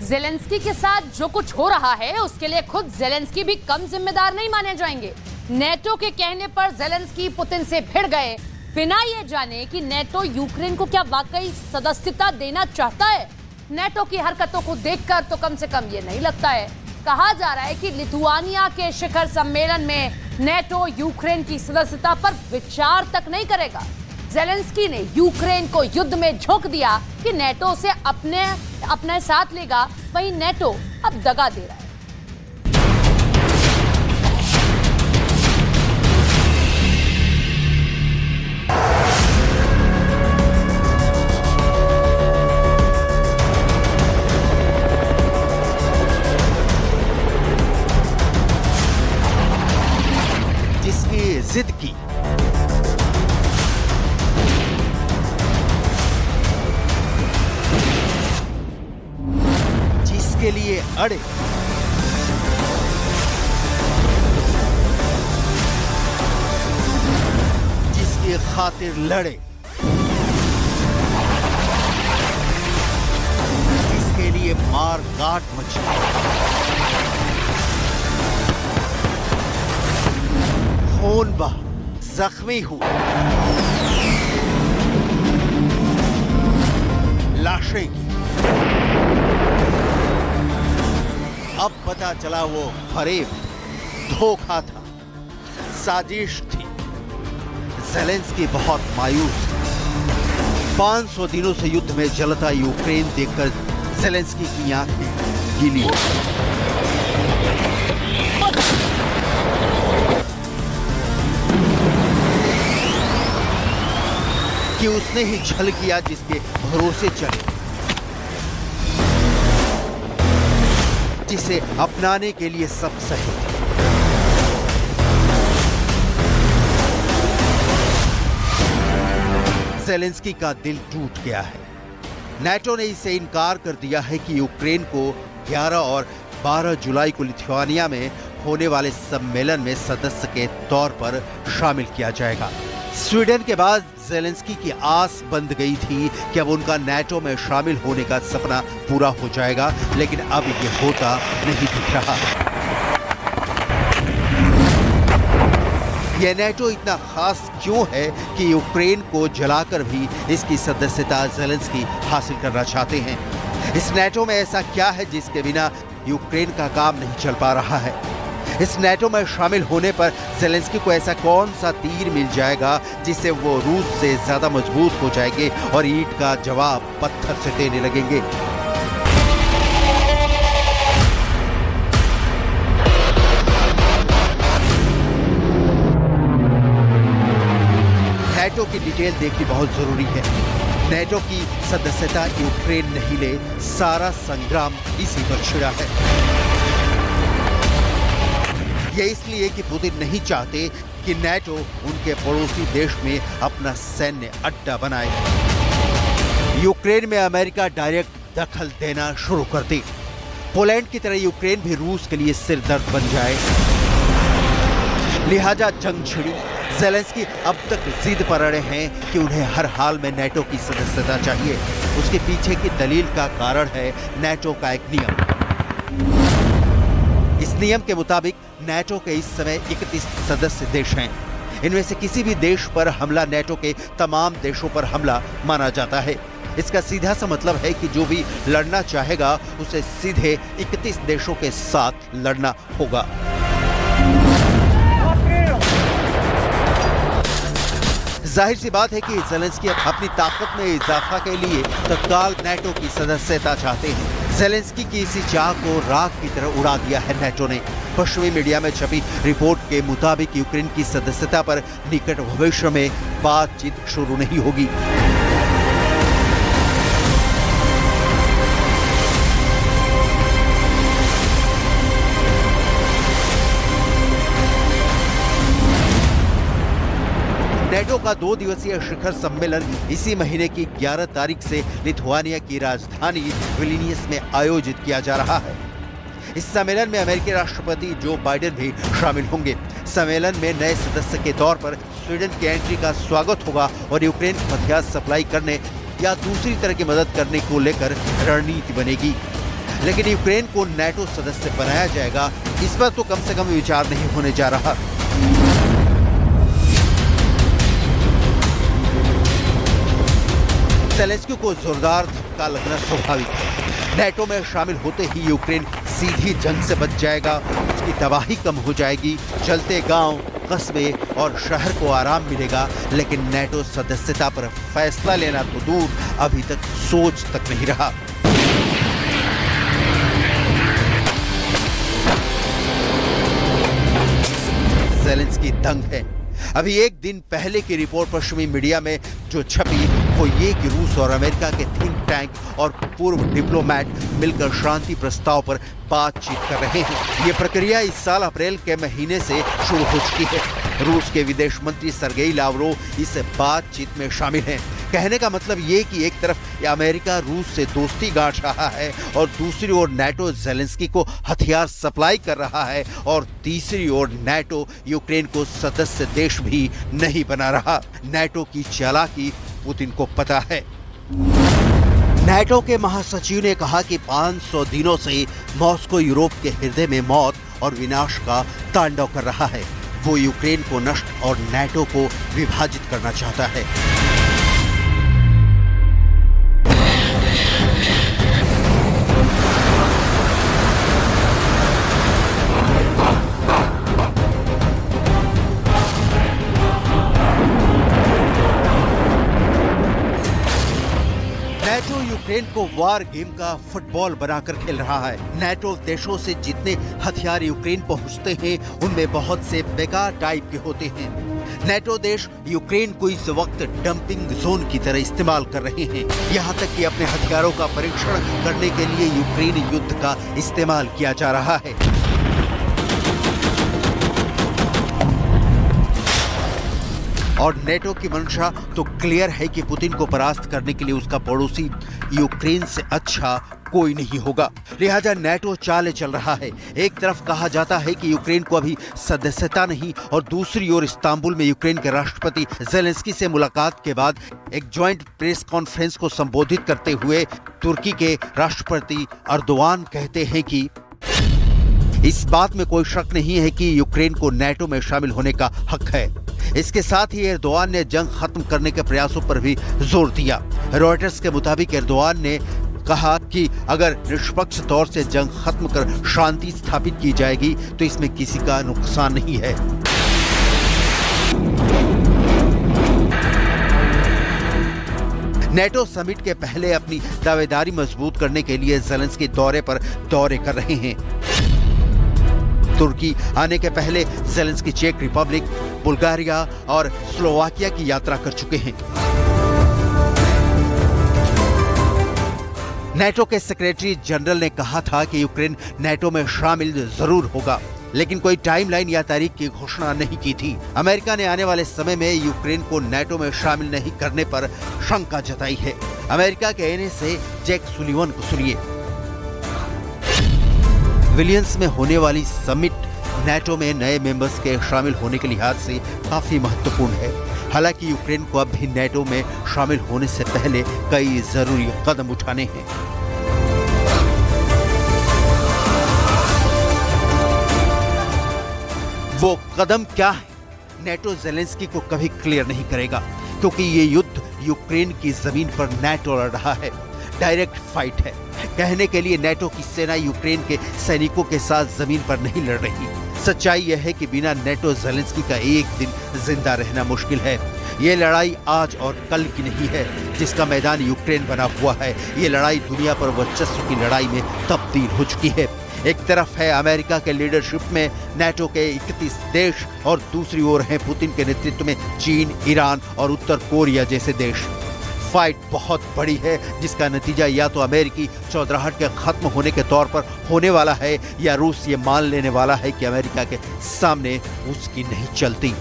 Zelensky के साथ जो कुछ हो रहा है उसके लिए खुद ज़ेलेंस्की भी कम जिम्मेदार नहीं माने जाएंगे। नेटो के कहने पर ज़ेलेंस्की पुतिन से भिड़ गए, बिना ये जाने कि नेटो यूक्रेन को क्या वाकई सदस्यता देना चाहता है। नेटो की हरकतों को देखकर तो कम से कम ये नहीं लगता है। कहा जा रहा है कि लिथुआनिया के शिखर सम्मेलन में नेटो यूक्रेन की सदस्यता पर विचार तक नहीं करेगा। ज़ेलेंस्की ने यूक्रेन को युद्ध में झोंक दिया कि नेटो से अपने साथ लेगा, वहीं नेटो अब दगा दे रहा है। जिसकी जिद की, जिसके लिए अड़े, जिसकी खातिर लड़े, जिसके लिए मार काट मची, खून बहा, जख्मी हुआ, लाशें की। अब पता चला वो फरेब, धोखा था, साजिश थी। ज़ेलेंस्की बहुत मायूस है। 500 दिनों से युद्ध में जलता यूक्रेन देखकर ज़ेलेंस्की की आंखें गीली हो गई। कि उसने ही छल किया जिसके भरोसे चले, जिसे अपनाने के लिए सब सही। ज़ेलेंस्की का दिल टूट गया है। नेटो ने इसे इनकार कर दिया है कि यूक्रेन को 11 और 12 जुलाई को लिथुआनिया में होने वाले सम्मेलन में सदस्य के तौर पर शामिल किया जाएगा। स्वीडन के बाद ज़ेलेंस्की की आस बंध गई थी कि अब उनका नेटो में शामिल होने का सपना पूरा हो जाएगा, लेकिन अब ये होता नहीं दिख रहा। यह नेटो इतना खास क्यों है कि यूक्रेन को जलाकर भी इसकी सदस्यता ज़ेलेंस्की हासिल करना चाहते हैं? इस नेटो में ऐसा क्या है जिसके बिना यूक्रेन का काम नहीं चल पा रहा है? इस नेटो में शामिल होने पर ज़ेलेंस्की को ऐसा कौन सा तीर मिल जाएगा जिससे वो रूस से ज्यादा मजबूत हो जाएंगे और ईंट का जवाब पत्थर से देने लगेंगे? नेटो की डिटेल देखनी बहुत जरूरी है। नेटो की सदस्यता यूक्रेन नहीं ले, सारा संग्राम इसी पर छिड़ा है। ये इसलिए कि पुतिन नहीं चाहते कि नेटो उनके पड़ोसी देश में अपना सैन्य अड्डा बनाए। यूक्रेन में अमेरिका डायरेक्ट दखल देना शुरू कर दे। पोलैंड की तरह यूक्रेन भी रूस के लिए सिरदर्द बन जाए। लिहाजा जंग छिड़ी। ज़ेलेंस्की अब तक जिद पर अड़े हैं कि उन्हें हर हाल में नेटो की सदस्यता चाहिए। उसके पीछे की दलील का कारण है नेटो का एक नियम। इस नियम के मुताबिक नेटो के इस समय 31 सदस्य देश हैं। इनमें से किसी भी देश पर हमला नेटो के तमाम देशों पर हमला माना जाता है। इसका सीधा सा मतलब है कि जो भी लड़ना चाहेगा उसे सीधे 31 देशों के साथ लड़ना होगा। जाहिर सी बात है कि ज़ेलेंस्की अपनी ताकत में इजाफा के लिए तत्काल नेटो की सदस्यता चाहते हैं। ज़ेलेंस्की की इसी चाह को राख की तरह उड़ा दिया है नेटो ने। पश्चिमी मीडिया में छपी रिपोर्ट के मुताबिक यूक्रेन की सदस्यता पर निकट भविष्य में बातचीत शुरू नहीं होगी। नेटो का 2 दिवसीय शिखर सम्मेलन इसी महीने की 11 तारीख से लिथुआनिया की राजधानी विल्नियस में आयोजित किया जा रहा है। इस सम्मेलन में अमेरिकी राष्ट्रपति जो बाइडेन भी शामिल होंगे। सम्मेलन में नए सदस्य के तौर पर स्वीडन की एंट्री का स्वागत होगा और यूक्रेन को हथियार सप्लाई करने या दूसरी तरह की मदद करने को लेकर रणनीति बनेगी। लेकिन यूक्रेन को नाटो सदस्य बनाया जाएगा, इस पर तो कम से कम विचार नहीं होने जा रहा। ज़ेलेंस्की को जोरदार धक्का लगना स्वाभाविक है। नाटो में शामिल होते ही यूक्रेन सीधी जंग से बच जाएगा, उसकी तबाही कम हो जाएगी, चलते गांव, कस्बे और शहर को आराम मिलेगा। लेकिन नाटो सदस्यता पर फैसला लेना तो दूर, अभी तक सोच तक नहीं रहा। ज़ेलेंस्की दंग है। अभी एक दिन पहले की रिपोर्ट पश्चिमी मीडिया में जो छपी वो ये कि रूस और अमेरिका के थिंक टैंक और पूर्व डिप्लोमैट मिलकर शांति प्रस्ताव पर बातचीत कर रहे हैं। ये प्रक्रिया इस साल अप्रैल के महीने से शुरू हो चुकी है। रूस के विदेश मंत्री सर्गेई लावरोव इस बातचीत में शामिल हैं। कहने का मतलब ये कि एक तरफ अमेरिका रूस से दोस्ती गांठ रहा है और दूसरी ओर नाटो ज़ेलेंस्की को हथियार सप्लाई कर रहा है और तीसरी ओर नाटो यूक्रेन को सदस्य देश भी नहीं बना रहा। नाटो की चालाकी पुतिन को पता है। नाटो के महासचिव ने कहा कि 500 दिनों से मॉस्को यूरोप के हृदय में मौत और विनाश का तांडव कर रहा है। वो यूक्रेन को नष्ट और नाटो को विभाजित करना चाहता है। नाटो यूक्रेन को वार गेम का फुटबॉल बनाकर खेल रहा है। नाटो देशों से जितने हथियार यूक्रेन पहुंचते हैं उनमें बहुत से बेकार टाइप के होते हैं। नाटो देश यूक्रेन को इस वक्त डंपिंग जोन की तरह इस्तेमाल कर रहे हैं। यहाँ तक कि अपने हथियारों का परीक्षण करने के लिए यूक्रेन युद्ध का इस्तेमाल किया जा रहा है। और नाटो की मंशा तो क्लियर है कि पुतिन को परास्त करने के लिए उसका पड़ोसी यूक्रेन से अच्छा कोई नहीं होगा। लिहाजा नाटो चाले चल रहा है। एक तरफ कहा जाता है कि यूक्रेन को अभी सदस्यता नहीं और दूसरी ओर इस्तांबुल में यूक्रेन के राष्ट्रपति ज़ेलेंस्की से मुलाकात के बाद एक ज्वाइंट प्रेस कॉन्फ्रेंस को संबोधित करते हुए तुर्की के राष्ट्रपति अर्दोआन कहते हैं कि इस बात में कोई शक नहीं है कि यूक्रेन को नाटो में शामिल होने का हक है। इसके साथ ही एर्दोआन ने जंग खत्म करने के प्रयासों पर भी जोर दिया। रॉयटर्स के मुताबिक एर्दोआन ने कहा कि अगर निष्पक्ष तौर से जंग खत्म कर शांति स्थापित की जाएगी तो इसमें किसी का नुकसान नहीं है। नाटो समिट के पहले अपनी दावेदारी मजबूत करने के लिए ज़ेलेंस्की दौरे पर दौरे कर रहे हैं। तुर्की आने के पहले ज़ेलेंस्की चेक रिपब्लिक, बुल्गारिया और स्लोवाकिया की यात्रा कर चुके हैं। नाटो के सेक्रेटरी जनरल ने कहा था कि यूक्रेन नाटो में शामिल जरूर होगा, लेकिन कोई टाइमलाइन या तारीख की घोषणा नहीं की थी। अमेरिका ने आने वाले समय में यूक्रेन को नाटो में शामिल नहीं करने पर शंका जताई है। अमेरिका के कहने से जैक सुलिवन को सुनिए। विलियंस में होने वाली समिट नाटो में नए मेंबर्स के शामिल होने के लिहाज से काफी महत्वपूर्ण है। हालांकि यूक्रेन को अब भी नाटो में शामिल होने से पहले कई जरूरी कदम उठाने हैं। वो कदम क्या है, नाटो ज़ेलेंस्की को कभी क्लियर नहीं करेगा, क्योंकि ये युद्ध यूक्रेन की जमीन पर नाटो लड़ रहा है। डायरेक्ट फाइट है। कहने के लिए नाटो की सेना यूक्रेन के सैनिकों के साथ जमीन पर नहीं लड़ रही। सच्चाई यह है कि बिना नाटो ज़ेलेंस्की का एक दिन जिंदा रहना मुश्किल है। ये लड़ाई आज और कल की नहीं है जिसका मैदान यूक्रेन बना हुआ है। ये लड़ाई दुनिया पर वर्चस्व की लड़ाई में तब्दील हो चुकी है। एक तरफ है अमेरिका के लीडरशिप में नाटो के 31 देश और दूसरी ओर है पुतिन के नेतृत्व में चीन, ईरान और उत्तर कोरिया जैसे देश। फाइट बहुत बड़ी है जिसका नतीजा या तो अमेरिकी चौधराहट के खत्म होने के तौर पर होने वाला है या रूस ये मान लेने वाला है कि अमेरिका के सामने उसकी नहीं चलती।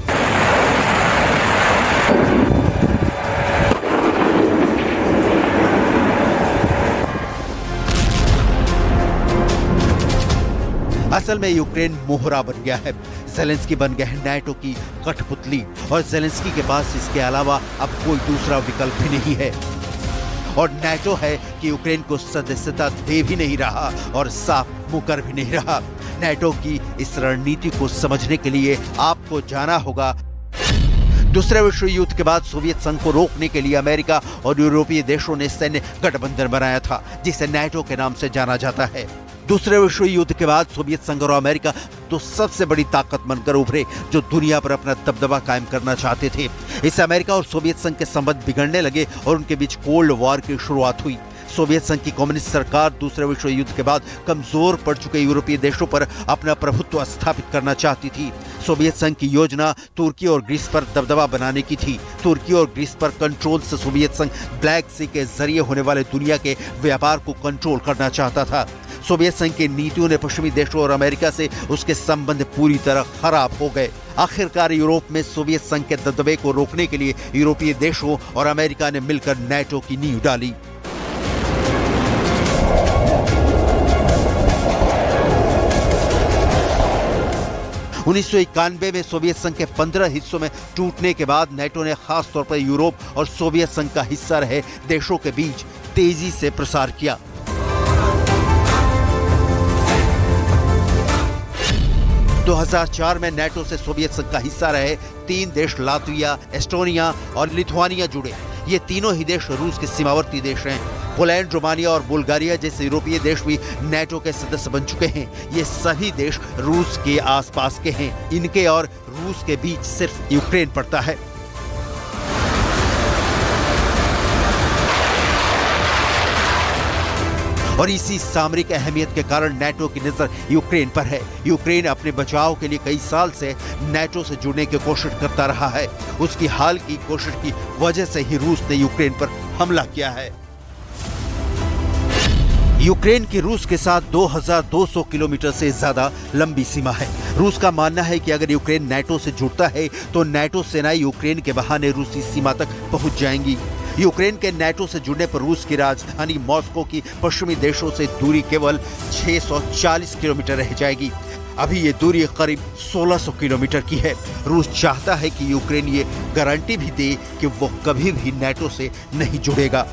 असल में यूक्रेन मोहरा बन गया है। ज़ेलेंस्की बन गया है नाटो की कठपुतली और ज़ेलेंस्की के पास इसके अलावा अब कोई दूसरा विकल्प भी नहीं है। और नेटो है कि यूक्रेन को सदस्यता दे भी नहीं रहा और साफ मुकर भी नहीं रहा। नेटो की इस रणनीति को समझने के लिए आपको जाना होगा दूसरे विश्व युद्ध के बाद सोवियत संघ को रोकने के लिए अमेरिका और यूरोपीय देशों ने सैन्य गठबंधन बनाया था, जिसे नेटो के नाम से जाना जाता है। दूसरे विश्व युद्ध के बाद सोवियत संघ और अमेरिका तो सबसे बड़ी ताकत बनकर उभरे, जो दुनिया पर अपना दबदबा कायम करना चाहते थे। इससे अमेरिका और सोवियत संघ के संबंध बिगड़ने लगे और उनके बीच कोल्ड वॉर की शुरुआत हुई। सोवियत संघ की कम्युनिस्ट सरकार दूसरे विश्व युद्ध के बाद कमजोर पड़ चुके यूरोपीय देशों पर अपना प्रभुत्व स्थापित करना चाहती थी। सोवियत संघ की योजना तुर्की और ग्रीस पर दबदबा बनाने की थी। तुर्की और ग्रीस पर कंट्रोल से सोवियत संघ ब्लैक सी के जरिए होने वाले दुनिया के व्यापार को कंट्रोल करना चाहता था। सोवियत संघ की नीतियों ने पश्चिमी देशों और अमेरिका से उसके संबंध पूरी तरह खराब हो गए। आखिरकार यूरोप में सोवियत संघ के दबदबे को रोकने के लिए यूरोपीय देशों और अमेरिका ने मिलकर नेटो की नींव डाली। उन्नीस में सोवियत संघ के 15 हिस्सों में टूटने के बाद नेटो ने खास तौर पर यूरोप और सोवियत संघ का हिस्सा रहे देशों के बीच तेजी से प्रसार किया। दो 2004 में नेटो से सोवियत संघ का हिस्सा रहे 3 देश लातविया, एस्टोनिया और लिथुआनिया जुड़े। ये तीनों ही देश रूस के सीमावर्ती देश हैं। पोलैंड, रोमानिया और बुल्गारिया जैसे यूरोपीय देश भी नेटो के सदस्य बन चुके हैं। ये सभी देश रूस के आसपास के हैं। इनके और रूस के बीच सिर्फ यूक्रेन पड़ता है। और इसी सामरिक अहमियत के कारण नेटो की नजर यूक्रेन पर है। यूक्रेन अपने बचाव के लिए कई साल से नेटो से जुड़ने की कोशिश करता रहा है। उसकी हाल की कोशिश की वजह से ही रूस ने यूक्रेन पर हमला किया है। यूक्रेन की रूस के साथ 2200 किलोमीटर से ज्यादा लंबी सीमा है। रूस का मानना है कि अगर यूक्रेन नेटो से जुड़ता है तो नेटो सेनाएं यूक्रेन के बहाने रूसी सीमा तक पहुंच जाएंगी। यूक्रेन के नेटो से जुड़ने पर रूस की राजधानी मॉस्को की पश्चिमी देशों से दूरी केवल 640 किलोमीटर रह जाएगी। अभी ये दूरी करीब 1600 किलोमीटर की है। रूस चाहता है कि यूक्रेन ये गारंटी भी दे कि वो कभी भी नेटो से नहीं जुड़ेगा।